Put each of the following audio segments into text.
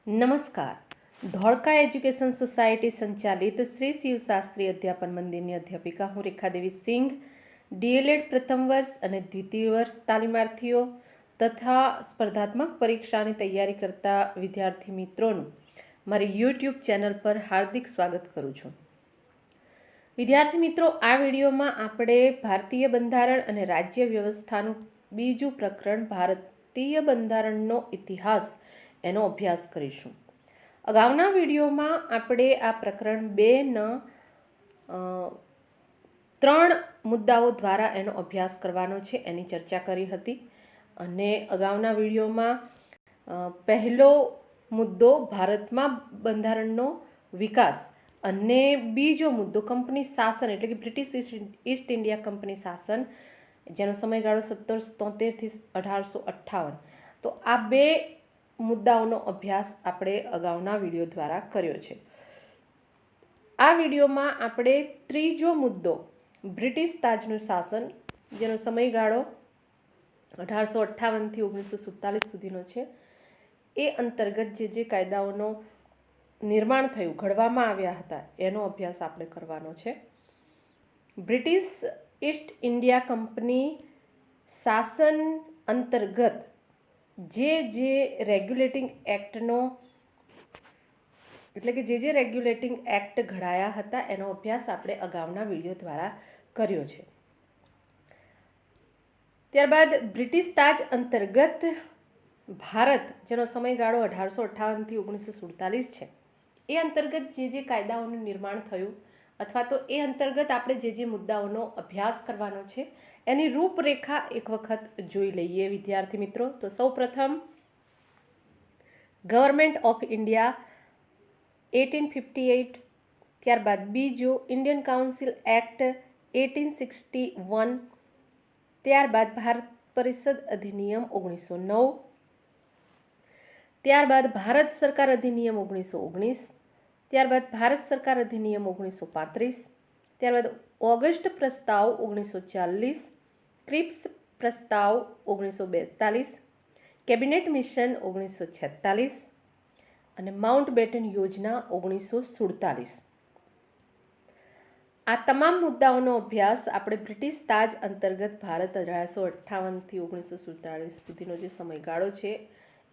નમસ્કાર. Dholka education society સંચાલિત શ્રી શિવશાસ્ત્રી અધ્યાપન મંદિરની અધ્યાપિકા હું રેખાદેવી સિંઘ, ડીએલએડ પ્રથમ વર્ષ અને દ્વિતીય વર્ષ તાલીમાર્થીઓ તથા સ્પર્ધાત્મક પરીક્ષાની તૈયારી કરતા વિદ્યાર્થી મિત્રોનું મારી યુટ્યુબ ચેનલ પર હાર્દિક સ્વાગત કરું છું. વિદ્યાર્થી મિત્રો, આ વિડીયોમાં આપણે ભારતીય બંધારણ અને રાજ્ય વ્યવસ્થાનું બીજું પ્રકરણ ભારતીય બંધારણનો ઇતિહાસ એનો અભ્યાસ કરીશું. અગાઉના વિડીયોમાં આપણે આ પ્રકરણ 2ના 3 મુદ્દાઓ દ્વારા એનો અભ્યાસ કરવાનો છે એની ચર્ચા કરી હતી. અને અગાઉના વિડીયોમાં પહેલો મુદ્દો ભારતમાં બંધારણનો વિકાસ અને બીજો મુદ્દો કંપની શાસન એટલે કે બ્રિટિશ ઈસ્ટ ઇન્ડિયા કંપની શાસન, જેનો સમયગાળો 1773 થી 1858. તો આ બે મુદ્દાઓનો અભ્યાસ આપણે અગાઉના વિડીયો દ્વારા કર્યો છે. આ વિડીયોમાં આપણે ત્રીજો મુદ્દો બ્રિટિશ તાજનું શાસન, જેનો સમયગાળો 1858 થી 1947 સુધીનો છે, એ અંતર્ગત જે કાયદાઓનો નિર્માણ થયું, ઘડવામાં આવ્યા હતા, એનો અભ્યાસ આપણે કરવાનો છે. બ્રિટિશ ઈસ્ટ ઇન્ડિયા કંપની શાસન અંતર્ગત જે રેગ્યુલેટિંગ એક્ટનો એટલે કે જે રેગ્યુલેટિંગ એક્ટ ઘડાયા હતા એનો અભ્યાસ આપણે અગાઉના વિડીયો દ્વારા કર્યો છે. ત્યારબાદ બ્રિટિશ તાજ અંતર્ગત ભારત, જેનો સમયગાળો 1858 થી 1947 છે, એ અંતર્ગત જે કાયદાઓનું નિર્માણ થયું અથવા તો એ અંતર્ગત આપણે જે મુદ્દાઓનો અભ્યાસ કરવાનો છે એની રૂપરેખા એક વખત જોઈ લઈએ વિદ્યાર્થી મિત્રો. તો સૌ પ્રથમ ગવર્મેન્ટ ઓફ ઇન્ડિયા 1858, ત્યારબાદ બીજો ઇન્ડિયન કાઉન્સિલ એક્ટ 1861, ત્યારબાદ ભારત પરિષદ અધિનિયમ 1909, ત્યારબાદ ભારત સરકાર અધિનિયમ 1919, ત્યારબાદ ભારત સરકાર અધિનિયમ 1935, ત્યારબાદ ઓગસ્ટ પ્રસ્તાવ 1940, ક્રિપ્સ પ્રસ્તાવ 1942, કેબિનેટ મિશન 1946 અને માઉન્ટબેટન યોજના 1947. આ તમામ મુદ્દાઓનો અભ્યાસ આપણે બ્રિટિશ તાજ અંતર્ગત ભારત 1858 થી 1947 સુધીનો જે સમયગાળો છે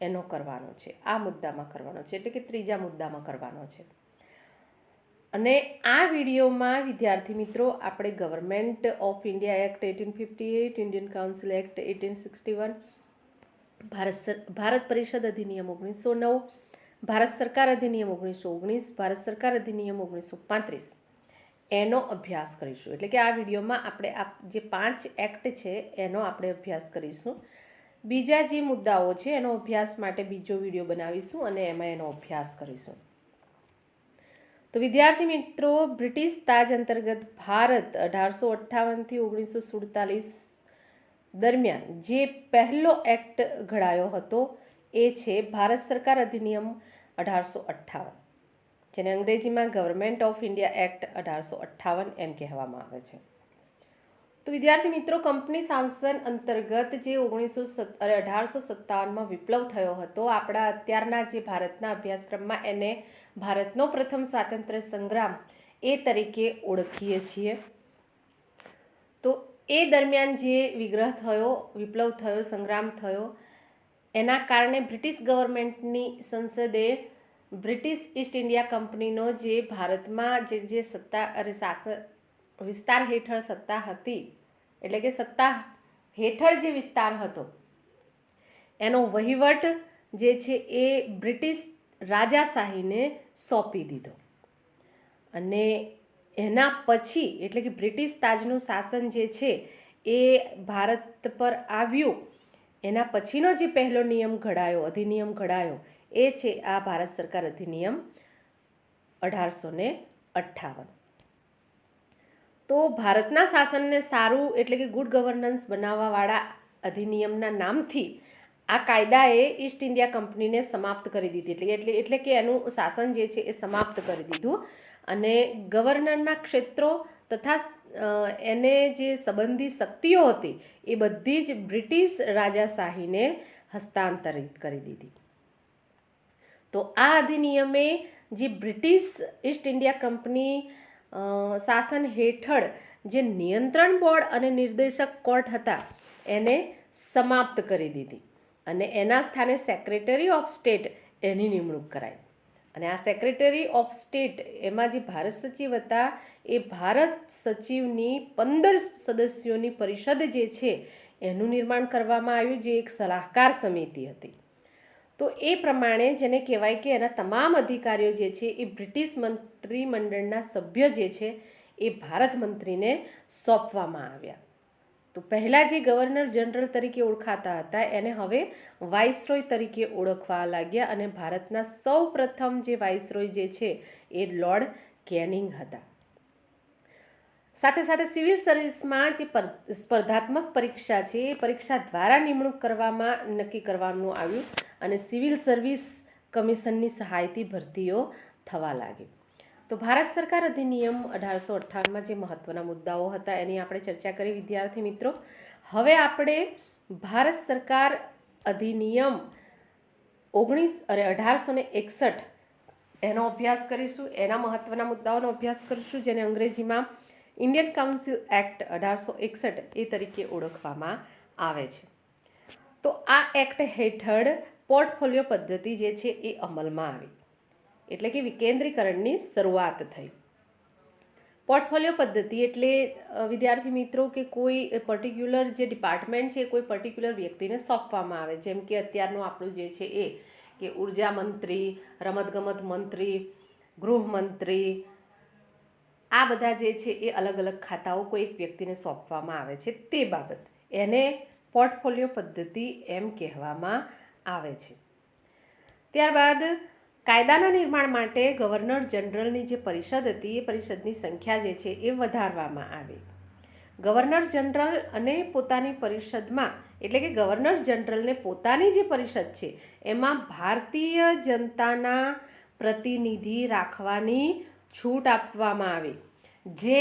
એનો કરવાનો છે, આ મુદ્દામાં કરવાનો છે, એટલે કે ત્રીજા મુદ્દામાં કરવાનો છે. અને આ વિડીયોમાં વિદ્યાર્થી મિત્રો આપણે government of India act 1858, Indian council act 1861, Bharat પરિષદ અધિનિયમ 1909, ભારત સરકાર અધિનિયમ 1919, ભારત સરકાર અધિનિયમ 1935 એનો અભ્યાસ કરીશું. એટલે કે આ વિડીયોમાં આપણે આ જે 5 એક્ટ છે એનો આપણે અભ્યાસ કરીશું. બીજા જે મુદ્દાઓ છે એનો અભ્યાસ માટે બીજો વિડીયો બનાવીશું અને એમાં એનો અભ્યાસ કરીશું. તો વિદ્યાર્થી મિત્રો, બ્રિટિશ તાજ અંતર્ગત ભારત 1858 થી 1947 દરમિયાન જે પહેલો એક્ટ ઘડાયો હતો એ છે ભારત સરકાર અધિનિયમ 1858, જેને અંગ્રેજીમાં ગવર્મેન્ટ ઓફ ઇન્ડિયા એક્ટ 1858 એમ કહેવામાં આવે છે. તો વિદ્યાર્થી મિત્રો, કંપની શાસન અંતર્ગત જે 1857માં વિપ્લવ થયો હતો, આપણા અત્યારના જે ભારતના અભ્યાસક્રમમાં એને ભારતનો પ્રથમ સ્વાતંત્ર્ય સંગ્રામ એ તરીકે ઓળખીએ છીએ. તો એ દરમિયાન જે વિગ્રહ થયો, વિપ્લવ થયો, સંગ્રામ થયો, એના કારણે બ્રિટિશ ગવર્મેન્ટની સંસદે બ્રિટિશ ઈસ્ટ ઇન્ડિયા કંપનીનો જે ભારતમાં જે સત્તા અને શાસન વિસ્તાર હેઠળ સત્તા હતી, એટલે કે સત્તા હેઠળ જે વિસ્તાર હતો એનો વહીવટ જે છે એ બ્રિટિશ રાજાશાહીને સોંપી દીધો. અને એના પછી એટલે કે બ્રિટિશ તાજનું શાસન જે છે એ ભારત પર આવ્યું, એના પછીનો જે પહેલો નિયમ ઘડાયો, અધિનિયમ ઘડાયો, એ છે આ ભારત સરકાર અધિનિયમ 1858. તો ભારતના શાસનને સારું એટલે કે ગુડ ગવર્નન્સ બનાવવાવાળા અધિનિયમના નામથી આ કાયદાએ ઈસ્ટ ઇન્ડિયા કંપનીને સમાપ્ત કરી દીધી, એટલે કે એનું શાસન જે છે એ સમાપ્ત કરી દીધું. અને ગવર્નરના ક્ષેત્રો તથા એને જે સંબંધી શક્તિઓ હતી એ બધી જ બ્રિટિશ રાજાશાહીને હસ્તાંતરિત કરી દીધી. તો આ અધિનિયમે જે બ્રિટિશ ઈસ્ટ ઇન્ડિયા કંપની શાસન હેઠળ જે નિયંત્રણ બોર્ડ અને નિર્દેશક કોર્ટ હતા એને સમાપ્ત કરી દીધી અને એના સ્થાને સેક્રેટરી ઓફ સ્ટેટ એની નિમણૂક કરાઈ. અને આ સેક્રેટરી ઓફ સ્ટેટ એમાં જે ભારત સચિવ હતા એ ભારત સચિવની 15 સદસ્યોની પરિષદ જે છે એનું નિર્માણ કરવામાં આવ્યું, જે એક સલાહકાર સમિતિ હતી. તો એ પ્રમાણે જેને કહેવાય કે એના તમામ અધિકારીઓ જે છે એ બ્રિટિશ મંત્રીમંડળના સભ્ય જે છે એ ભારત મંત્રીને સોંપવામાં આવ્યા. તો પહેલાં જે ગવર્નર જનરલ તરીકે ઓળખાતા હતા એને હવે વાઇસરોય તરીકે ઓળખવા લાગ્યા અને ભારતના સૌ પ્રથમ જે વાઇસરોય જે છે એ લોર્ડ કેનિંગ હતા. સાથે સાથે સિવિલ સર્વિસમાં જે સ્પર્ધાત્મક પરીક્ષા છે એ પરીક્ષા દ્વારા નિમણૂક કરવામાં નક્કી કરવાનું આવ્યું અને સિવિલ સર્વિસ કમિશનની સહાયથી ભરતીઓ થવા લાગી. તો ભારત સરકાર અધિનિયમ 1858માં જે મહત્વના મુદ્દાઓ હતા એની આપણે ચર્ચા કરી વિદ્યાર્થી મિત્રો. હવે આપણે ભારત સરકાર અધિનિયમ 1861 એનો અભ્યાસ કરીશું, એના મહત્વના મુદ્દાઓનો અભ્યાસ કરીશું, જેને અંગ્રેજીમાં ઇન્ડિયન કાઉન્સિલ એક્ટ 1861 એ તરીકે ઓળખવામાં આવે છે. તો આ એક્ટ હેઠળ પોર્ટફોલિયો પદ્ધતિ જે છે એ અમલમાં આવી, એટલે કે વિકેન્દ્રીકરણની શરૂઆત થઈ. પોર્ટફોલિયો પદ્ધતિ એટલે વિદ્યાર્થી મિત્રો કે કોઈ પર્ટિક્યુલર જે ડિપાર્ટમેન્ટ છે કોઈ પર્ટિક્યુલર વ્યક્તિને સોંપવામાં આવે, જેમ કે અત્યારનું આપણું જે છે એ કે ઉર્જા મંત્રી, રમતગમત મંત્રી, ગૃહમંત્રી, આ બધા જે છે એ અલગ અલગ ખાતાઓ કોઈ એક વ્યક્તિને સોંપવામાં આવે છે. તે બાબત એને પોર્ટફોલિયો પદ્ધતિ એમ કહેવામાં આવે છે. ત્યારબાદ કાયદાના નિર્માણ માટે ગવર્નર જનરલની જે પરિષદ હતી એ પરિષદની સંખ્યા જે છે એ વધારવામાં આવી. ગવર્નર જનરલ અને પોતાની પરિષદમાં, એટલે કે ગવર્નર જનરલને પોતાની જે પરિષદ છે એમાં ભારતીય જનતાના પ્રતિનિધિ રાખવાની છૂટ આપવામાં આવી, જે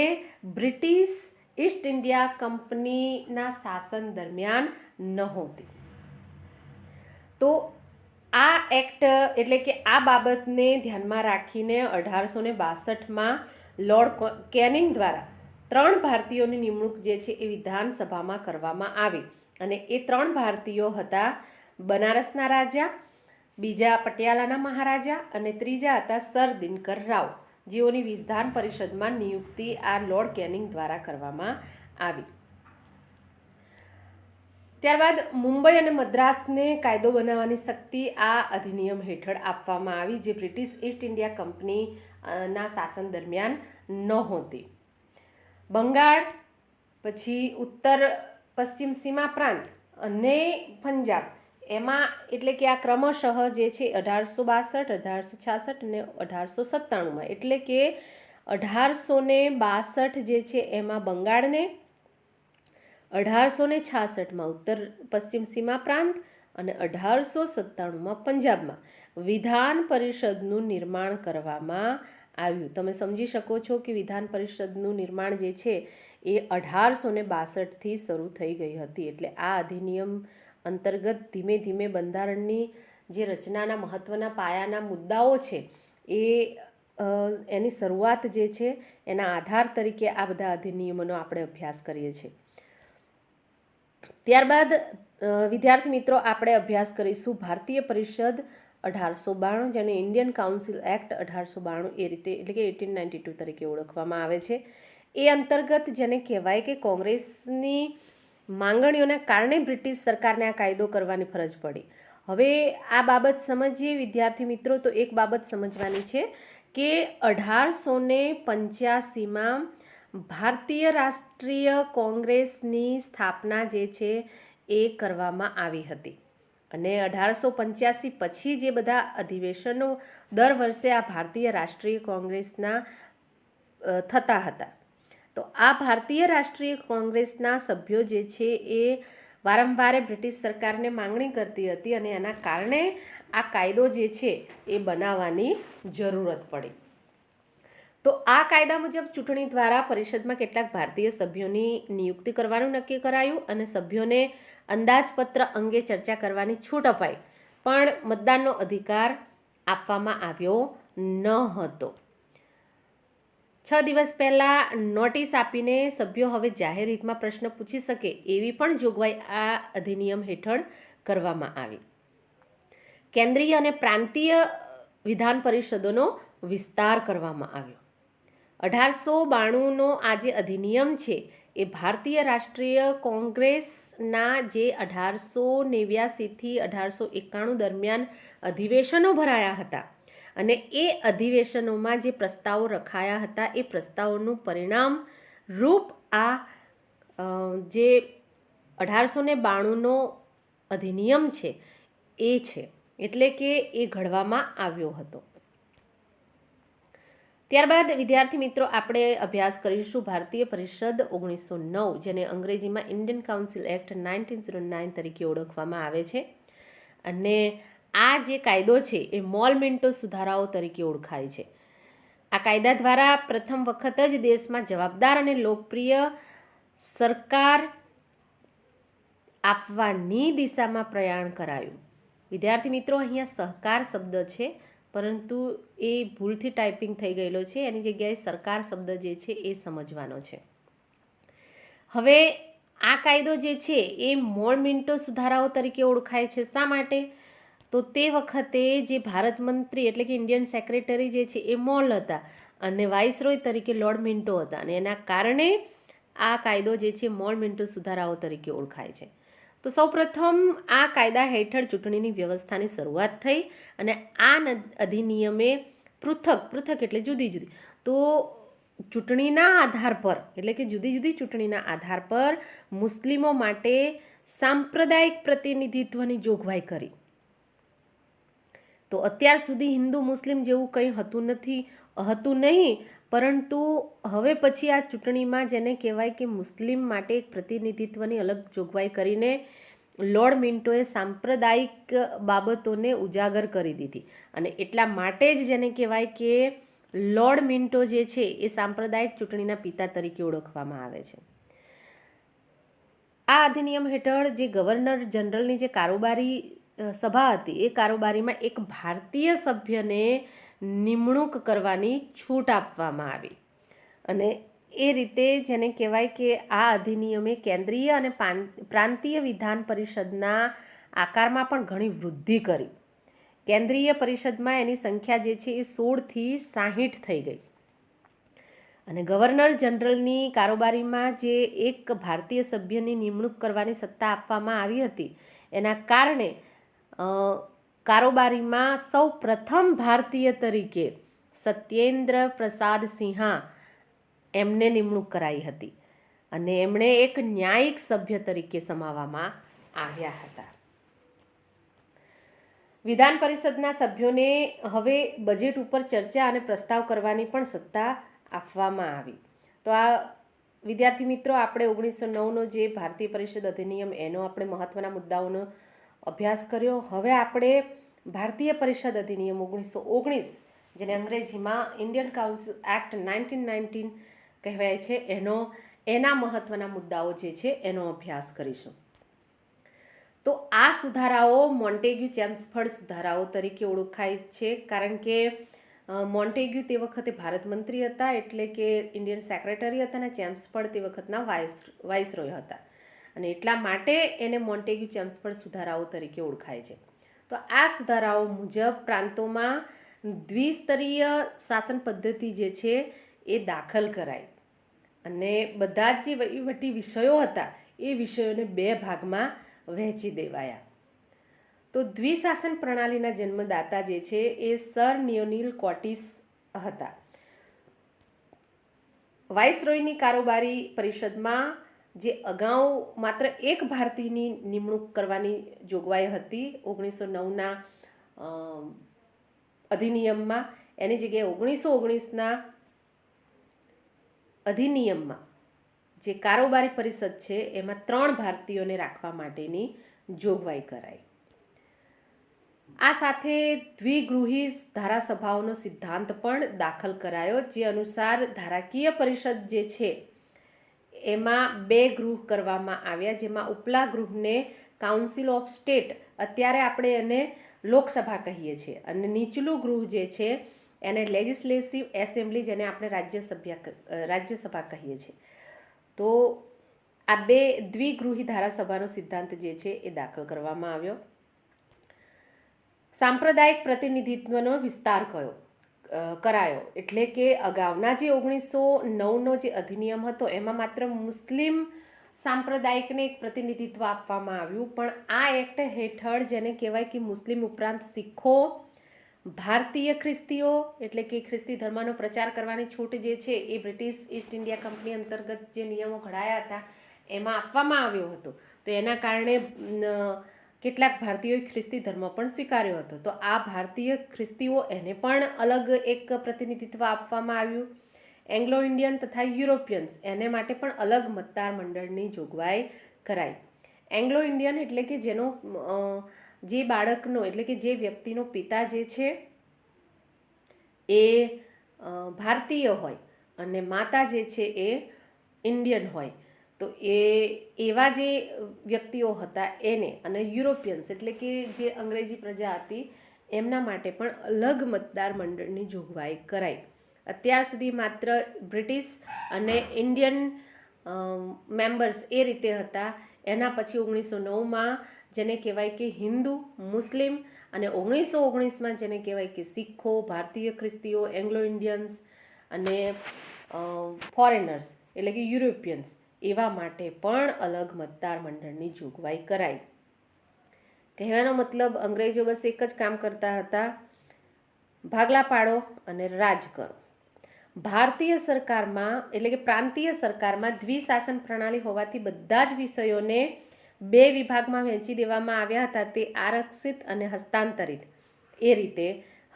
બ્રિટિશ ઈસ્ટ ઇન્ડિયા કંપનીના શાસન દરમિયાન નહોતી. તો આ એક્ટ એટલે કે આ બાબતને ધ્યાનમાં રાખીને 1862માં લોર્ડ કેનિંગ દ્વારા 3 ભારતીયોની નિમણૂક જે છે એ વિધાનસભામાં કરવામાં આવી અને એ 3 ભારતીયો હતા બનારસના રાજા, બીજા પટિયાલાના મહારાજા અને ત્રીજા હતા સર દિનકર રાવ, જેઓની વિધાન પરિષદમાં નિયુક્તિ આ લોર્ડ કેનિંગ દ્વારા કરવામાં આવી. ત્યારબાદ મુંબઈ અને મદ્રાસને કાયદો બનાવવાની શક્તિ આ અધિનિયમ હેઠળ આપવામાં આવી, જે બ્રિટિશ ઈસ્ટ ઇન્ડિયા કંપનીના શાસન દરમિયાન નહોતી. બંગાળ, પછી ઉત્તર પશ્ચિમ સીમા પ્રાંત અને પંજાબ એમાં એટલે કે આ ક્રમશઃ જે છે 1862, 1866 અને 1897માં, એટલે કે 1862 જે છે એમાં બંગાળને, 1866માં ઉત્તર પશ્ચિમ સીમા પ્રાંત અને 1897માં પંજાબમાં વિધાન પરિષદનું નિર્માણ કરવામાં આવ્યું. તમે સમજી શકો છો કે વિધાન પરિષદનું નિર્માણ જે છે એ 1862થી શરૂ થઈ ગઈ હતી. એટલે આ અધિનિયમ અંતર્ગત ધીમે ધીમે બંધારણની જે રચનાના મહત્ત્વના પાયાના મુદ્દાઓ છે એ એની શરૂઆત જે છે એના આધાર તરીકે આ બધા અધિનિયમોનો આપણે અભ્યાસ કરીએ છીએ. ત્યારબાદ વિદ્યાર્થી મિત્રો આપણે અભ્યાસ કરીશું ભારતીય પરિષદ 1892, જેને ઇન્ડિયન કાઉન્સિલ એક્ટ 1892 એ રીતે એટલે કે 1892 તરીકે ઓળખવામાં આવે છે. એ અંતર્ગત જેને કહેવાય કે કોંગ્રેસની માંગણીઓના કારણે બ્રિટિશ સરકારને આ કાયદો કરવાની ફરજ પડી. હવે આ બાબત સમજીએ વિદ્યાર્થી મિત્રો, તો એક બાબત સમજવાની છે કે 1885માં ભારતીય રાષ્ટ્રીય કોંગ્રેસની સ્થાપના જે છે એ કરવામાં આવી હતી અને 1885 પછી જે બધા અધિવેશનો દર વર્ષે આ ભારતીય રાષ્ટ્રીય કોંગ્રેસના થતા હતા. તો આ ભારતીય રાષ્ટ્રીય કોંગ્રેસના સભ્યો જે છે એ વારંવાર બ્રિટિશ સરકારને માંગણી કરતી હતી અને એના કારણે આ કાયદો જે છે એ બનાવવાની જરૂરત પડી. તો આ કાયદા મુજબ ચૂંટણી દ્વારા પરિષદમાં કેટલાક ભારતીય સભ્યોની નિયુક્તિ કરવાનું નક્કી કરાયું અને સભ્યોને અંદાજપત્ર અંગે ચર્ચા કરવાની છૂટ અપાઈ, પણ મતદાનનો અધિકાર આપવામાં આવ્યો ન હતો. 6 દિવસ પહેલાં નોટિસ આપીને સભ્યો હવે જાહેર હિતમાં પ્રશ્ન પૂછી શકે એવી પણ જોગવાઈ આ અધિનિયમ હેઠળ કરવામાં આવી. કેન્દ્રીય અને પ્રાંતીય વિધાન પરિષદોનો વિસ્તાર કરવામાં આવ્યો. 1892નો આ જે અધિનિયમ છે એ ભારતીય રાષ્ટ્રીય કોંગ્રેસના જે 1889થી 1891 દરમિયાન અધિવેશનો ભરાયા હતા અને એ અધિવેશનોમાં જે પ્રસ્તાવો રખાયા હતા એ પ્રસ્તાવોનું પરિણામ રૂપ આ જે 1892નો અધિનિયમ છે એ છે, એટલે કે એ ઘડવામાં આવ્યો હતો. ત્યારબાદ વિદ્યાર્થી મિત્રો આપણે અભ્યાસ કરીશું ભારતીય પરિષદ 1909, જેને અંગ્રેજીમાં ઇન્ડિયન કાઉન્સિલ એક્ટ 1909 તરીકે ઓળખવામાં આવે છે. અને આ જે કાયદો છે એ મોલ મિન્ટો સુધારાઓ તરીકે ઓળખાય છે. આ કાયદા દ્વારા પ્રથમ વખત જ દેશમાં જવાબદાર અને લોકપ્રિય સરકાર આપવાની દિશામાં પ્રયાણ કરાયું. વિદ્યાર્થી મિત્રો, અહીંયા સહકાર શબ્દ છે, પરંતુ એ ભૂલથી ટાઈપિંગ થઈ ગયેલો છે. એની જગ્યાએ સરકાર શબ્દ જે છે એ સમજવાનો છે. હવે આ કાયદો જે છે એ મોલ મિન્ટો સુધારાઓ તરીકે ઓળખાય છે. શા માટે? તો તે વખતે જે ભારત મંત્રી એટલે કે ઇન્ડિયન સેક્રેટરી જે છે એ મોલ હતા અને વાઇસરોય તરીકે લોર્ડ મિન્ટો હતા, અને એના કારણે આ કાયદો જે છે મોલ મિન્ટો સુધારાઓ તરીકે ઓળખાય છે. તો સૌપ્રથમ આ કાયદા હેઠળ ચૂંટણીની વ્યવસ્થાની શરૂઆત થઈ અને આ અધિનિયમે પૃથક એટલે જુદી જુદી, તો ચૂંટણીના આધાર પર એટલે કે જુદી જુદી ચૂંટણીના આધાર પર મુસ્લિમો માટે સાંપ્રદાયિક પ્રતિનિધિત્વની જોગવાઈ કરી. તો અત્યાર સુધી હિન્દુ મુસ્લિમ જેવું કંઈ હતું નહીં, પરંતુ હવે પછી આ ચૂંટણીમાં જેને કહેવાય કે મુસ્લિમ માટે એક પ્રતિનિધિત્વની અલગ જોગવાઈ કરીને લોર્ડ મિન્ટોએ સાંપ્રદાયિક બાબતોને ઉજાગર કરી દીધી. અને એટલા માટે જ જેને કહેવાય કે લોર્ડ મિન્ટો જે છે એ સાંપ્રદાયિક ચૂંટણીના પિતા તરીકે ઓળખવામાં આવે છે. આ અધિનિયમ હેઠળ જે ગવર્નર જનરલની જે કારોબારી સભા હતી એ કારોબારીમાં એક ભારતીય સભ્યને નિમણૂક કરવાની છૂટ આપવામાં આવી. અને એ રીતે જેને કહેવાય કે આ અધિનિયમે કેન્દ્રીય અને પ્રાંતીય વિધાન પરિષદના આકારમાં પણ ઘણી વૃદ્ધિ કરી. કેન્દ્રીય પરિષદમાં એની સંખ્યા જે છે એ 16થી 60 થઈ ગઈ. અને ગવર્નર જનરલની કારોબારીમાં જે એક ભારતીય સભ્યની નિમણૂક કરવાની સત્તા આપવામાં આવી હતી એના કારણે કારોબારીમાં સૌ પ્રથમ ભારતીય તરીકે સત્યેન્દ્ર પ્રસાદ સિંહા એમને નિમણૂક કરાઈ હતી અને એમણે એક ન્યાયિક સભ્ય તરીકે સમાવવામાં આવ્યા હતા. વિધાન પરિષદના સભ્યોને હવે બજેટ ઉપર ચર્ચા અને પ્રસ્તાવ કરવાની પણ સત્તા આપવામાં આવી. તો આ વિદ્યાર્થી મિત્રો આપણે 1909નો જે ભારતીય પરિષદ અધિનિયમ એનો આપણે મહત્વના મુદ્દાઓનો અભ્યાસ કર્યો. હવે આપણે ભારતીય પરિષદ અધિનિયમ 1919, જેને અંગ્રેજીમાં ઇન્ડિયન કાઉન્સિલ એક્ટ 1919 કહેવાય છે, એના મહત્વના મુદ્દાઓ જે છે એનો અભ્યાસ કરીશું. તો આ સુધારાઓ મોન્ટેગ્યુ ચેમ્સફર્ડ સુધારાઓ તરીકે ઓળખાય છે, કારણ કે મોન્ટેગ્યુ તે વખતે ભારત મંત્રી હતા, એટલે કે ઇન્ડિયન સેક્રેટરી હતા, અને ચેમ્સફર્ડ તે વખતના વાઇસરોય હતા, અને એટલા માટે એને મોન્ટેગ્યુ ચેમ્સફર્ડ સુધારાઓ તરીકે ઓળખાય છે. તો આ સુધારાઓ મુજબ પ્રાંતોમાં દ્વિસ્તરીય શાસન પદ્ધતિ જે છે એ દાખલ કરાઈ અને બધા જ જે વહીવટી વિષયો હતા એ વિષયોને 2 ભાગમાં વહેંચી દેવાયા. તો દ્વિશાસન પ્રણાલીના જન્મદાતા જે છે એ સર લિયોનિલ કોર્ટિસ હતા. વાઇસરોયની કારોબારી પરિષદમાં જે અગાઉ માત્ર એક ભારતીયની નિમણૂક કરવાની જોગવાઈ હતી 1909ના અધિનિયમમાં, એની જગ્યાએ 1919ના અધિનિયમમાં જે કારોબારી પરિષદ છે એમાં 3 ભારતીયોને રાખવા માટેની જોગવાઈ કરાઈ. આ સાથે દ્વિગૃહી ધારાસભાઓનો સિદ્ધાંત પણ દાખલ કરાયો, જે અનુસાર ધારાકીય પરિષદ જે છે એમાં 2 ગૃહ કરવામાં આવ્યા, જેમાં ઉપલા ગૃહને કાઉન્સિલ ઓફ સ્ટેટ, અત્યારે આપણે એને લોકસભા કહીએ છીએ, અને નીચલું ગૃહ જે છે એને લેજિસ્લેટિવ એસેમ્બલી, જેને આપણે રાજ્યસભા કહીએ છીએ. તો આ બે દ્વિગૃહી ધારાસભાનો સિદ્ધાંત જે છે એ દાખલ કરવામાં આવ્યો. સાંપ્રદાયિક પ્રતિનિધિત્વનો વિસ્તાર કરાયો, એટલે કે અગાઉના જે 1909નો જે અધિનિયમ હતો એમાં માત્ર મુસ્લિમ સાંપ્રદાયિકને એક પ્રતિનિધિત્વ આપવામાં આવ્યું, પણ આ એક્ટ હેઠળ જેને કહેવાય કે મુસ્લિમ ઉપરાંત શીખો, ભારતીય ખ્રિસ્તીઓ એટલે કે ખ્રિસ્તી ધર્મનો પ્રચાર કરવાની છૂટ જે છે એ બ્રિટિશ ઈસ્ટ ઇન્ડિયા કંપની અંતર્ગત જે નિયમો ઘડાયા હતા એમાં આપવામાં આવ્યો હતો. તો એના કારણે કેટલાક ભારતીયોએ ખ્રિસ્તી ધર્મ પણ સ્વીકાર્યો હતો. તો આ ભારતીય ખ્રિસ્તીઓ એને પણ અલગ એક પ્રતિનિધિત્વ આપવામાં આવ્યું. એંગ્લો ઇન્ડિયન તથા યુરોપિયન્સ એને માટે પણ અલગ મતદાર મંડળની જોગવાઈ કરાઈ. એંગ્લો ઇન્ડિયન એટલે કે જેનો જે બાળકનો એટલે કે જે વ્યક્તિનો પિતા જે છે એ ભારતીય હોય અને માતા જે છે એ ઇન્ડિયન હોય, તો એવા જે વ્યક્તિઓ હતા એને, અને યુરોપિયન્સ એટલે કે જે અંગ્રેજી પ્રજા હતી એમના માટે પણ અલગ મતદાર મંડળની જોગવાઈ કરાઈ. અત્યાર સુધી માત્ર બ્રિટિશ અને ઇન્ડિયન મેમ્બર્સ એ રીતે હતા. એના પછી 1909માં જેને કહેવાય કે હિન્દુ, મુસ્લિમ, અને 1919માં જેને કહેવાય કે શીખો, ભારતીય ખ્રિસ્તીઓ, એંગ્લો ઇન્ડિયન્સ અને ફોરેનર્સ એટલે કે યુરોપિયન્સ એવા માટે પણ અલગ મતદાર મંડળની જોગવાઈ કરાઈ. કહેવાનો મતલબ અંગ્રેજો બસ એક જ કામ કરતા હતા, ભાગલા પાડો અને રાજ કરો. ભારતીય સરકારમાં એટલે કે પ્રાંતીય સરકારમાં દ્વિશાસન પ્રણાલી હોવાથી બધા જ વિષયોને બે વિભાગમાં વહેંચી દેવામાં આવ્યા હતા. તે આરક્ષિત અને હસ્તાંતરિત એ રીતે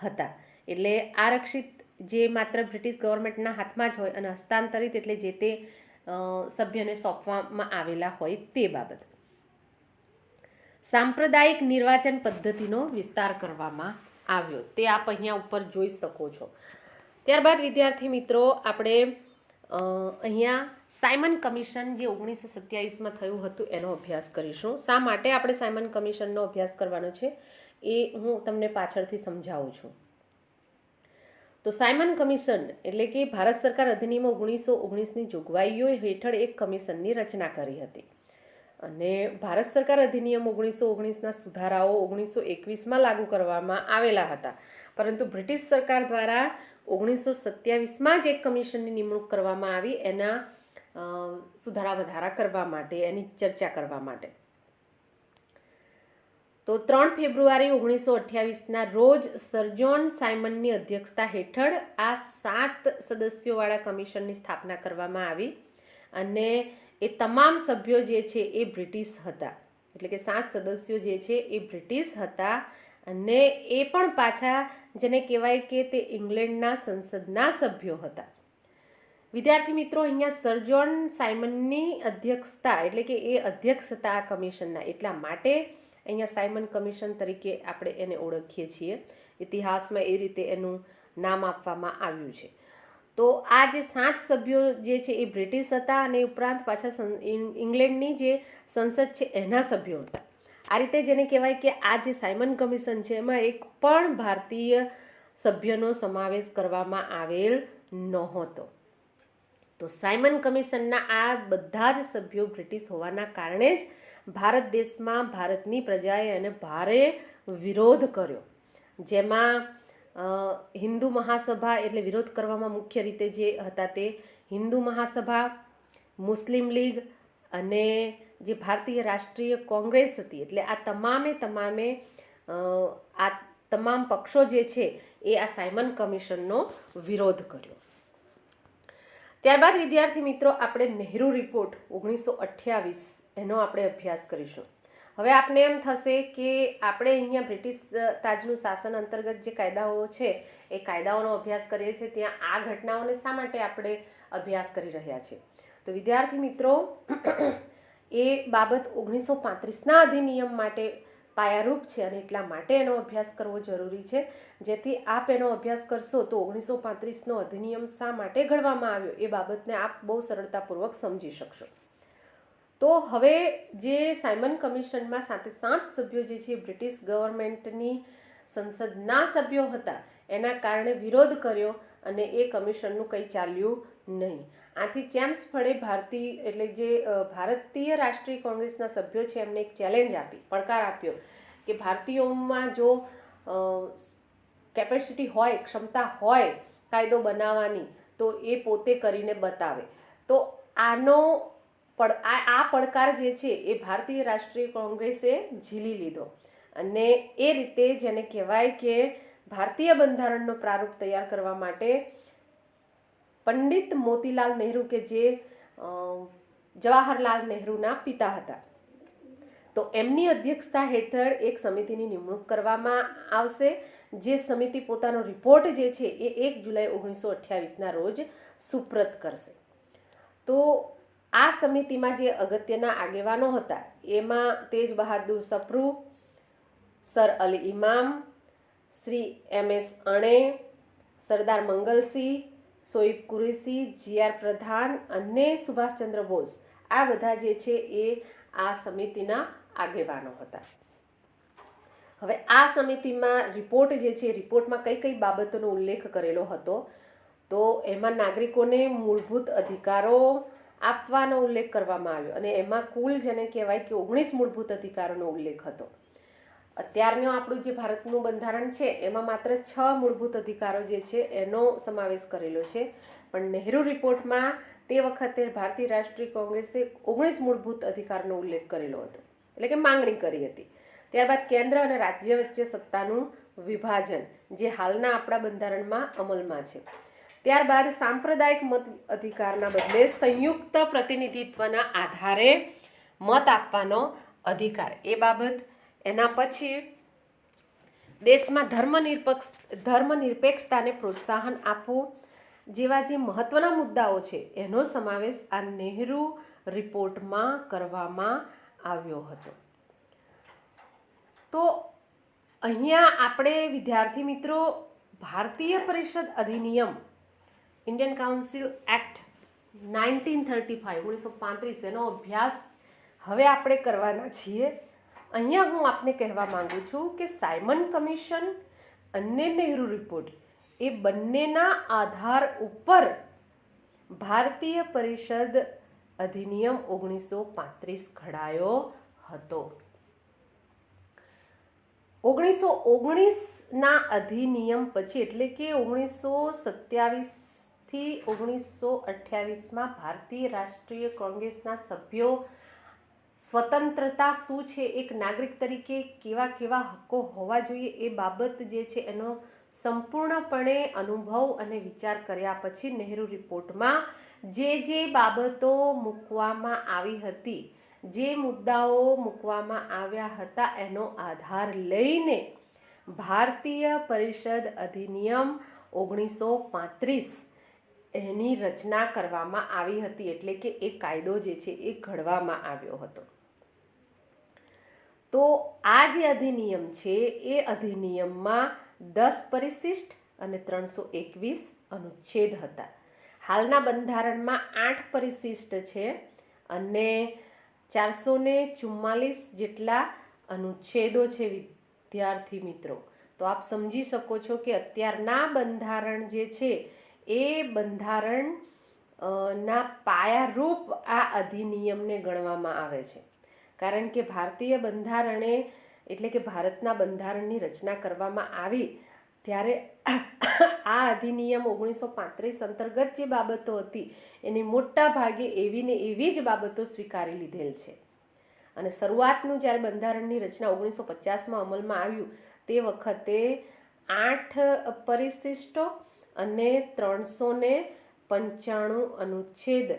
હતા. એટલે આરક્ષિત જે માત્ર બ્રિટિશ ગવર્મેન્ટના હાથમાં જ હોય, અને હસ્તાંતરિત એટલે જે તે સભ્યને સોંપવામાં આવેલા હોય તે બાબત. સાંપ્રદાયિક નિર્વાચન પદ્ધતિનો વિસ્તાર કરવામાં આવ્યો, તે આપ અહીંયા ઉપર જોઈ શકો છો. ત્યારબાદ વિદ્યાર્થી મિત્રો આપણે અહીંયા સાયમન કમિશન જે 1927માં થયું હતું એનો અભ્યાસ કરીશું. શા માટે આપણે સાયમન કમિશનનો અભ્યાસ કરવાનો છે એ હું તમને પાછળથી સમજાવું છું. તો સાયમન કમિશન એટલે કે ભારત સરકાર અધિનિયમ 1919ની જોગવાઈઓ હેઠળ એક કમિશનની રચના કરી હતી, અને ભારત સરકાર અધિનિયમ 1919ના સુધારાઓ 1921માં લાગુ કરવામાં આવેલા હતા, પરંતુ બ્રિટિશ સરકાર દ્વારા 1927માં જ એક કમિશનની નિમણૂક કરવામાં આવી એના સુધારા વધારા કરવા માટે, એની ચર્ચા કરવા માટે. તો 3 ફેબ્રુઆરી 1928ના રોજ સર જ્હોન સાયમનની અધ્યક્ષતા હેઠળ આ 7 સદસ્યોવાળા કમિશનની સ્થાપના કરવામાં આવી, અને એ તમામ સભ્યો જે છે એ બ્રિટિશ હતા. એટલે કે 7 સદસ્યો જે છે એ બ્રિટિશ હતા, અને એ પણ પાછા જેને કહેવાય કે તે ઇંગ્લેન્ડના સંસદના સભ્યો હતા. વિદ્યાર્થી મિત્રો, અહીંયા સર જ્હોન સાયમનની અધ્યક્ષતા એટલે કે એ અધ્યક્ષ હતા આ કમિશનના, એટલા માટે અહીંયા સાયમન કમિશન તરીકે આપણે એને ઓળખીએ છીએ. ઇતિહાસમાં એ રીતે એનું નામ આપવામાં આવ્યું છે. તો આ જે 7 સભ્યો જે છે એ બ્રિટિશ હતા, અને ઉપરાંત પાછા ઇંગ્લેન્ડની જે સંસદ છે એના સભ્યો હતા. આ રીતે જેને કહેવાય કે આ જે સાયમન કમિશન છે એમાં એક પણ ભારતીય સભ્યનો સમાવેશ કરવામાં આવેલ નહોતો. તો સાયમન કમિશનના આ બધા જ સભ્યો બ્રિટિશ હોવાના કારણે જ ભારત દેશમાં ભારતની પ્રજાએ એને ભારે વિરોધ કર્યો, જેમાં હિન્દુ મહાસભા એટલે વિરોધ કરવામાં મુખ્ય રીતે જે હતા તે હિન્દુ મહાસભા, મુસ્લિમ લીગ અને જે ભારતીય રાષ્ટ્રીય કોંગ્રેસ હતી, એટલે આ તમામ પક્ષો જે છે એ આ સાયમન કમિશનનો વિરોધ કર્યો. ત્યારબાદ વિદ્યાર્થી મિત્રો આપણે નહેરુ રિપોર્ટ 1928 એનો આપણે અભ્યાસ કરીશું. હવે આપને એમ થશે કે આપણે અહીંયા બ્રિટિશ તાજનું શાસન અંતર્ગત જે કાયદાઓ છે એ કાયદાઓનો અભ્યાસ કરીએ છીએ, ત્યાં આ ઘટનાઓને શા માટે આપણે અભ્યાસ કરી રહ્યા છીએ? તો વિદ્યાર્થી મિત્રો, એ બાબત 1935ના અધિનિયમ માટે પાયારૂપ છે, અને એટલા માટે એનો અભ્યાસ કરવો જરૂરી છે. જેથી આપ એનો અભ્યાસ કરશો તો 1935નો અધિનિયમ શા માટે ઘડવામાં આવ્યો એ બાબતને આપ બહુ સરળતાપૂર્વક સમજી શકશો. તો હવે જે સાયમન કમિશનમાં 7 સભ્યો જે છે બ્રિટિશ ગવર્મેન્ટની સંસદના સભ્યો હતા, એના કારણે વિરોધ કર્યો અને એ કમિશનનું કંઈ ચાલ્યું નહીં. આથી ચેમ્સફર્ડે ભારતીય રાષ્ટ્રીય કોંગ્રેસના સભ્યો છે એમને એક ચેલેન્જ આપી, પડકાર આપ્યો કે ભારતીયોમાં જો કેપેસિટી હોય, ક્ષમતા હોય કાયદો બનાવવાની, તો એ પોતે કરીને બતાવે. તો આ પડકાર જે છે એ ભારતીય રાષ્ટ્રીય કોંગ્રેસે ઝીલી લીધો અને એ રીતે જેને કહેવાય કે ભારતીય બંધારણનો પ્રારૂપ તૈયાર કરવા માટે પંડિત મોતીલાલ નહેરુ, કે જે જવાહરલાલ નહેરુના પિતા હતા, તો એમની અધ્યક્ષતા હેઠળ એક સમિતિની નિમણૂક કરવામાં આવશે. જે સમિતિ પોતાનો રિપોર્ટ જે છે એ 1 જુલાઈ 1928ના રોજ સુપ્રત કરશે. તો આ સમિતિમાં જે અગત્યના આગેવાનો હતા એમાં તેજ બહાદુર સપ્રુ, સર અલી ઇમામ, શ્રી MS અણે, સરદાર મંગલસિંહ, સોઈબ કુરેશી, GR પ્રધાન અને સુભાષચંદ્ર બોઝ, આ બધા જે છે એ આ સમિતિના આગેવાનો હતા. હવે આ સમિતિમાં રિપોર્ટ જે છે, રિપોર્ટમાં કઈ કઈ બાબતોનો ઉલ્લેખ કરેલો હતો, તો એમાં નાગરિકોને મૂળભૂત અધિકારો આપવાનો ઉલ્લેખ કરવામાં આવ્યો અને એમાં કુલ જેને કહેવાય કે 19 મૂળભૂત અધિકારોનો ઉલ્લેખ હતો. અત્યારનું આપણું જે ભારતનું બંધારણ છે એમાં માત્ર 6 મૂળભૂત અધિકારો જે છે એનો સમાવેશ કરેલો છે, પણ નહેરુ રિપોર્ટમાં તે વખતે ભારતીય રાષ્ટ્રીય કોંગ્રેસે 19 મૂળભૂત અધિકારનો ઉલ્લેખ કરેલો હતો, એટલે કે માંગણી કરી હતી. ત્યારબાદ કેન્દ્ર અને રાજ્ય વચ્ચે સત્તાનું વિભાજન, જે હાલના આપણા બંધારણમાં અમલમાં છે. ત્યારબાદ સાંપ્રદાયિક મત અધિકારના બદલે સંયુક્ત પ્રતિનિધિત્વના આધારે મત આપવાનો અધિકાર, એ બાબત. એના પછી દેશમાં ધર્મનિરપેક્ષતાને પ્રોત્સાહન આપવું જેવા જે મહત્વના મુદ્દાઓ છે એનો સમાવેશ આ નહેરુ રિપોર્ટમાં કરવામાં આવ્યો હતો. તો અહીંયા આપણે વિદ્યાર્થી મિત્રો ભારતીય પરિષદ અધિનિયમ, ઇન્ડિયન કાઉન્સિલ એક્ટ 1935 એનો અભ્યાસ હવે આપણે કરવાના છીએ. અહીંયા હું આપને કહેવા માંગુ છું કે સાયમન કમિશન અને નહેરુ રિપોર્ટ એ બંનેના આધાર ઉપર ભારતીય પરિષદ અધિનિયમ 1935 ઘડાયો હતો. 1919ના અધિનિયમ પછી, એટલે કે 1927થી 1928માં ભારતીય રાષ્ટ્રીય કોંગ્રેસના સભ્યો સ્વતંત્રતા શું છે, એક નાગરિક તરીકે કેવા કેવા હક્કો હોવા જોઈએ એ બાબત જે છે એનો સંપૂર્ણપણે અનુભવ અને વિચાર કર્યા પછી નહેરુ રિપોર્ટમાં જે બાબતો મૂકવામાં આવી હતી, જે મુદ્દાઓ મૂકવામાં આવ્યા હતા, એનો આધાર લઈને ભારતીય પરિષદ અધિનિયમ 1935 એની રચના કરવામાં આવી હતી, એટલે કે એ કાયદો જે છે એ ઘડવામાં આવ્યો હતો. તો આ જે અધિનિયમ છે એ અધિનિયમમાં 10 પરિશિષ્ટ અને 321 અનુચ્છેદ હતા. હાલના બંધારણમાં 8 પરિશિષ્ટ છે અને 444 જેટલા અનુચ્છેદો છે. વિદ્યાર્થી મિત્રો, તો આપ સમજી શકો છો કે અત્યારના બંધારણ જે છે એ બંધારણ ના પાયારૂપ આ અધિનિયમને ગણવામાં આવે છે. કારણ કે ભારતીય બંધારણે, એટલે કે ભારતના બંધારણની રચના કરવામાં આવી ત્યારે આ અધિનિયમ 1935 અંતર્ગત જે બાબતો હતી એની મોટા ભાગે એવી ને એવી જ બાબતો સ્વીકારી લીધેલ છે. અને શરૂઆતનું જ્યારે બંધારણની રચના 1950માં અમલમાં આવ્યું તે વખતે 8 પરિશિષ્ટો અને 395 અનુચ્છેદ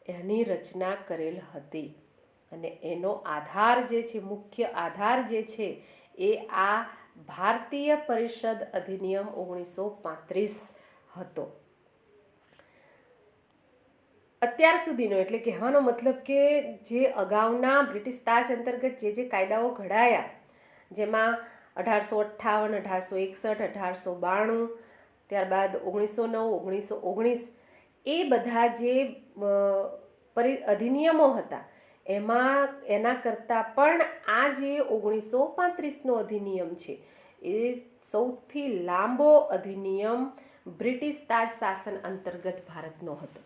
એની રચના કરેલ હતી. અને એનો આધાર જે છે, મુખ્ય આધાર જે છે એ આ ભારતીય પરિષદ અધિનિયમ 1935 હતો. અત્યાર સુધીનો, એટલે કહેવાનો મતલબ કે જે અગાઉના બ્રિટિશ તાજ અંતર્ગત જે કાયદાઓ ઘડાયા, જેમાં 1858, 1861, 1892, ત્યારબાદ 1909, 1919, એ બધા જે અધિનિયમો હતા એના કરતાં પણ આ જે 1935નો અધિનિયમ છે એ સૌથી લાંબો અધિનિયમ બ્રિટિશ તાજ શાસન અંતર્ગત ભારતનો હતો.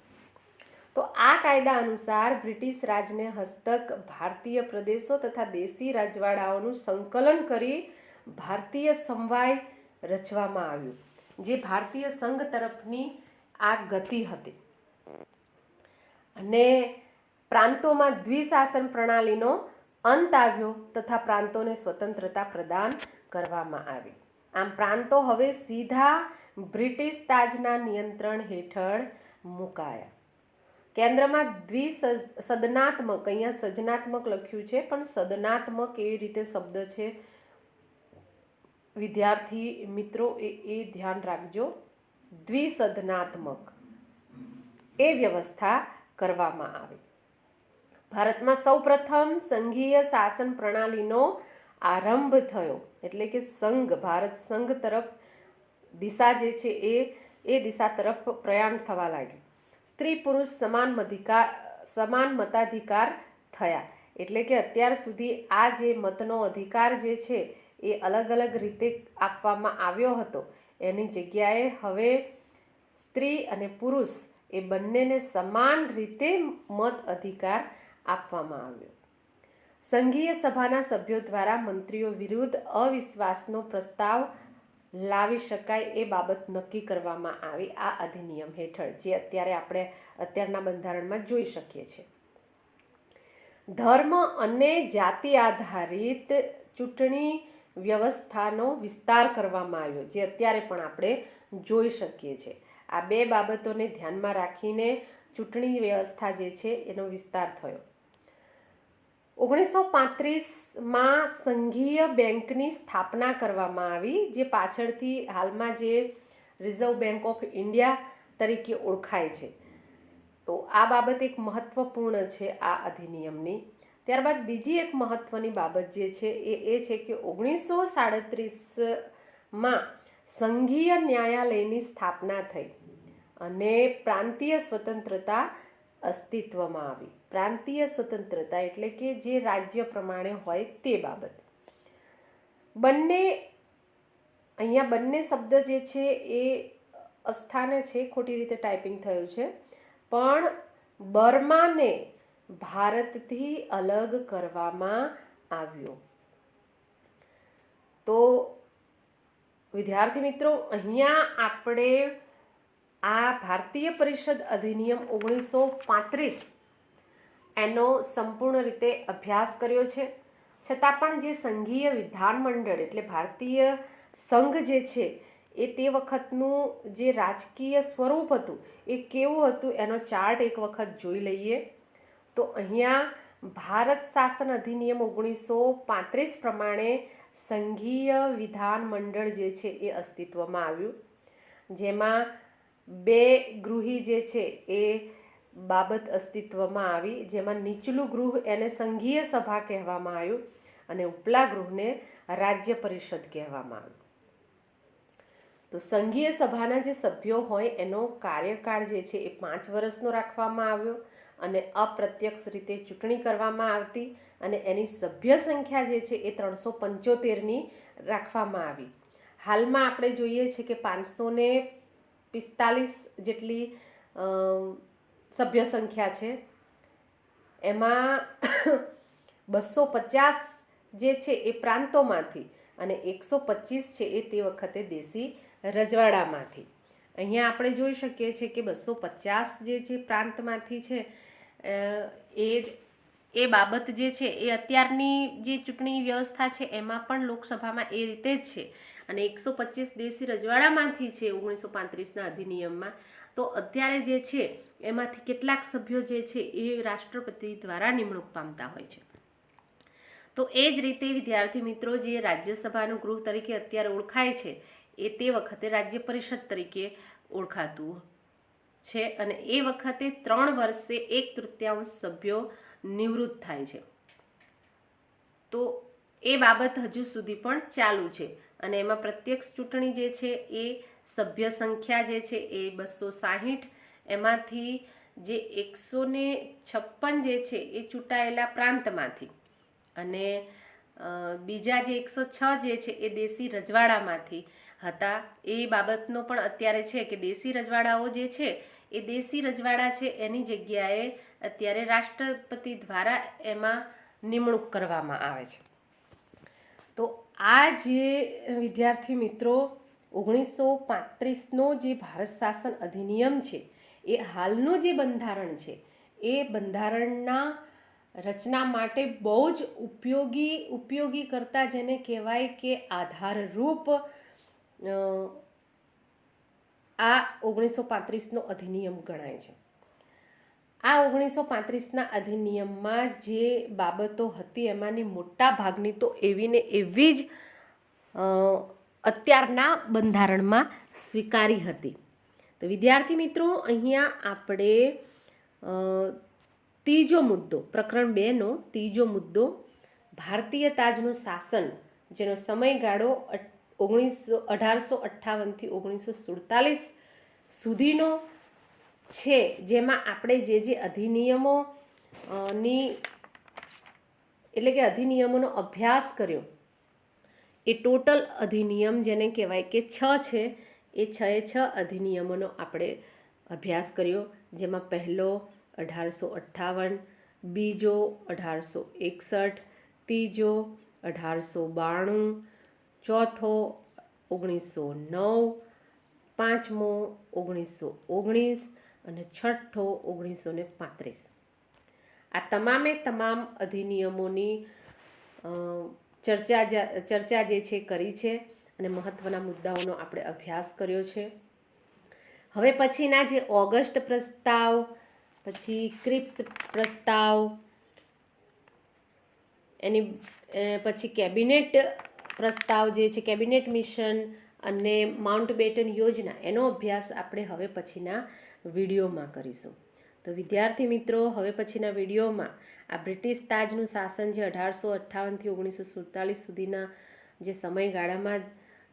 તો આ કાયદા અનુસાર બ્રિટિશ રાજને હસ્તક ભારતીય પ્રદેશો તથા દેશી રજવાડાઓનું સંકલન કરી ભારતીય સમવાય રચવામાં આવ્યું, જે ભારતીય સંઘ તરફની આ ગતિ હતી. અને પ્રાંતોમાં દ્વિશાસન પ્રણાલીનો અંત આવ્યો તથા પ્રાંતોને સ્વતંત્રતા પ્રદાન કરવામાં આવી. આમ પ્રાંતો હવે સીધા બ્રિટિશ તાજના નિયંત્રણ હેઠળ મુકાયા. કેન્દ્રમાં સદનાત્મક, અહીંયા સજનાત્મક લખ્યું છે પણ સદનાત્મક એવી રીતે શબ્દ છે વિદ્યાર્થી મિત્રો, એ ધ્યાન રાખજો. દ્વિસદનાત્મક એ વ્યવસ્થા કરવામાં આવી. ભારતમાં સૌપ્રથમ સંઘીય શાસન પ્રણાલીનો આરંભ થયો, એટલે કે સંઘ, ભારત સંઘ તરફ દિશા જે છે એ દિશા તરફ પ્રયાણ થવા લાગ્યું. સ્ત્રી પુરુષ સમાન મતાધિકાર થયા, એટલે કે અત્યાર સુધી આ જે મતનો અધિકાર જે છે એ અલગ અલગ રીતે આપવામાં આવ્યો હતો, એની જગ્યાએ હવે સ્ત્રી અને પુરુષ એ બંનેને સમાન રીતે મત અધિકાર આપવામાં આવ્યો. સંઘીય સભાના સભ્યો દ્વારા મંત્રીઓ વિરુદ્ધ અવિશ્વાસનો પ્રસ્તાવ લાવી શકાય એ બાબત નક્કી કરવામાં આવી આ અધિનિયમ હેઠળ, જે અત્યારે આપણે અત્યારના બંધારણમાં જોઈ શકીએ છીએ. ધર્મ અને જાતિ આધારિત ચૂંટણી વ્યવસ્થાનો વિસ્તાર કરવામાં આવ્યો, જે અત્યારે પણ આપણે જોઈ શકીએ છીએ. આ બે બાબતોને ધ્યાનમાં રાખીને ચૂંટણી વ્યવસ્થા જે છે એનો વિસ્તાર થયો. 1935માં સંઘીય બેંકની સ્થાપના કરવામાં આવી, જે પાછળથી હાલમાં જે રિઝર્વ બેંક ઓફ ઇન્ડિયા તરીકે ઓળખાય છે. તો આ બાબત એક મહત્વપૂર્ણ છે આ અધિનિયમની. ત્યારબાદ બીજી એક મહત્વની બાબત જે છે એ છે કે 1937માં સંઘીય ન્યાયાલયની સ્થાપના થઈ અને પ્રાંતીય સ્વતંત્રતા અસ્તિત્વમાં આવી. પ્રાંતીય સ્વતંત્રતા એટલે કે જે રાજ્ય પ્રમાણે હોય તે બાબત. અહીંયા બંને શબ્દ જે છે એ અસ્થાને છે, ખોટી રીતે ટાઈપિંગ થયું છે, પણ બર્માને ભારતથી અલગ કરવામાં આવ્યો. તો વિદ્યાર્થી મિત્રો, અહીંયા આપણે આ ભારતીય પરિષદ અધિનિયમ 1935 એનો સંપૂર્ણ રીતે અભ્યાસ કર્યો છે. છતાં પણ જે સંઘીય વિધાનમંડળ એટલે ભારતીય સંઘ જે છે એ તે વખતનું જે રાજકીય સ્વરૂપ હતું એ કેવું હતું એનો ચાર્ટ એક વખત જોઈ લઈએ. તો અહીંયા ભારત શાસન અધિનિયમ 1935 પ્રમાણે સંઘીય વિધાનમંડળ જે છે એ અસ્તિત્વમાં આવ્યું, જેમાં બે ગૃહી જે છે એ બાબત અસ્તિત્વમાં આવી, જેમાં નીચલું ગૃહ એને સંઘીય સભા કહેવામાં આવ્યું અને ઉપલા ગૃહને રાજ્ય પરિષદ કહેવામાં આવ્યું. તો સંઘીય સભાના જે સભ્યો હોય એનો કાર્યકાળ જે છે એ 5 વર્ષનો રાખવામાં આવ્યો અને અપ્રત્યક્ષ રીતે ચૂંટણી કરવામાં આવતી અને એની સભ્ય સંખ્યા જે છે એ 375ની રાખવામાં આવી. હાલમાં આપણે જોઈએ છે કે 545 જેટલી સભ્ય સંખ્યા છે. એમાં 250 જે છે એ પ્રાંતોમાંથી અને 125 છે એ તે વખતે દેશી રજવાડામાંથી. અહીંયા આપણે જોઈ શકીએ છીએ કે 250 જે છે પ્રાંતમાંથી છે એ બાબત જે છે એ અત્યારની જે ચૂંટણી વ્યવસ્થા છે એમાં પણ લોકસભામાં એ રીતે જ છે અને 125 દેશી રજવાડામાંથી છે 1935ના અધિનિયમમાં. તો અત્યારે જે છે એમાંથી કેટલાક સભ્યો જે છે એ રાષ્ટ્રપતિ દ્વારા નિમણૂક પામતા હોય છે. તો એ જ રીતે વિદ્યાર્થી મિત્રો, જે રાજ્યસભાનું ગૃહ તરીકે અત્યારે ઓળખાય છે એ તે વખતે રાજ્ય પરિષદ તરીકે ઓળખાતું છે અને એ વખતે 3 વર્ષે 1/3 સભ્યો નિવૃત્ત થાય છે. તો એ બાબત હજુ સુધી પણ ચાલુ છે અને એમાં પ્રત્યક્ષ ચૂંટણી જે છે એ સભ્ય સંખ્યા જે છે એ 260, એમાંથી જે 156 જે છે એ ચૂંટાયેલા પ્રાંતમાંથી અને બીજા જે 106 જે છે એ દેશી રજવાડામાંથી હતા. એ બાબતનો પણ અત્યારે છે કે દેશી રજવાડાઓ જે છે એ દેશી રજવાડા છે એની જગ્યાએ અત્યારે રાષ્ટ્રપતિ દ્વારા એમાં નિમણૂક કરવામાં આવે છે. તો આ જે વિદ્યાર્થી મિત્રો 1935નો જે ભારત શાસન અધિનિયમ છે એ હાલનું જે બંધારણ છે એ બંધારણના રચના માટે બહુ જ ઉપયોગી કરતા જેને કહેવાય કે આધારરૂપ આ 1935નો અધિનિયમ ગણાય છે. આ 1935ના અધિનિયમમાં જે બાબતો હતી એમાંની મોટા ભાગની તો એવી ને એવી જ અત્યારના બંધારણમાં સ્વીકારી હતી. તો વિદ્યાર્થી મિત્રો, અહીંયા આપણે ત્રીજો મુદ્દો, પ્રકરણ 2નો ત્રીજો મુદ્દો, ભારતીય તાજનું શાસન, જેનો સમયગાળો 1858થી 1947 સુધીનો છે, જેમાં આપણે જે અધિનિયમો એટલે કે અધિનિયમોનો અભ્યાસ કર્યો એ ટોટલ અધિનિયમ જેને કહેવાય કે 6 છે, એ 6 અધિનિયમોનો આપણે અભ્યાસ કર્યો. જેમાં પહેલો 1858, બીજો 1861, ત્રીજો 1892, ચોથો 1909, પાંચમો 1919 અને છઠ્ઠો 1935. આ તમામ અધિનિયમોની ચર્ચા જે છે કરી છે અને મહત્વના મુદ્દાઓનો આપણે અભ્યાસ કર્યો છે. હવે પછીના જે ઓગસ્ટ પ્રસ્તાવ, પછી ક્રિપ્સ પ્રસ્તાવ, એની પછી કેબિનેટ પ્રસ્તાવ જે છે, કેબિનેટ મિશન અને માઉન્ટબેટન યોજના, એનો અભ્યાસ આપણે હવે પછીના વિડીયોમાં કરીશું. તો વિદ્યાર્થી મિત્રો, હવે પછીના વિડીયોમાં આ બ્રિટિશ તાજનું શાસન જે 1858થી 1947 સુધીના જે સમયગાળામાં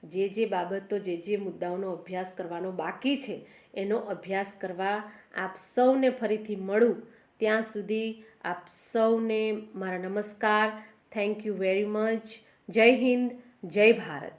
જે બાબતો, જે મુદ્દાઓનો અભ્યાસ કરવાનો બાકી છે એનો અભ્યાસ કરવા આપ સૌને ફરીથી મળું. ત્યાં સુધી આપ સૌને મારા નમસ્કાર. Thank you very much. જય હિન્દ, જય ભારત.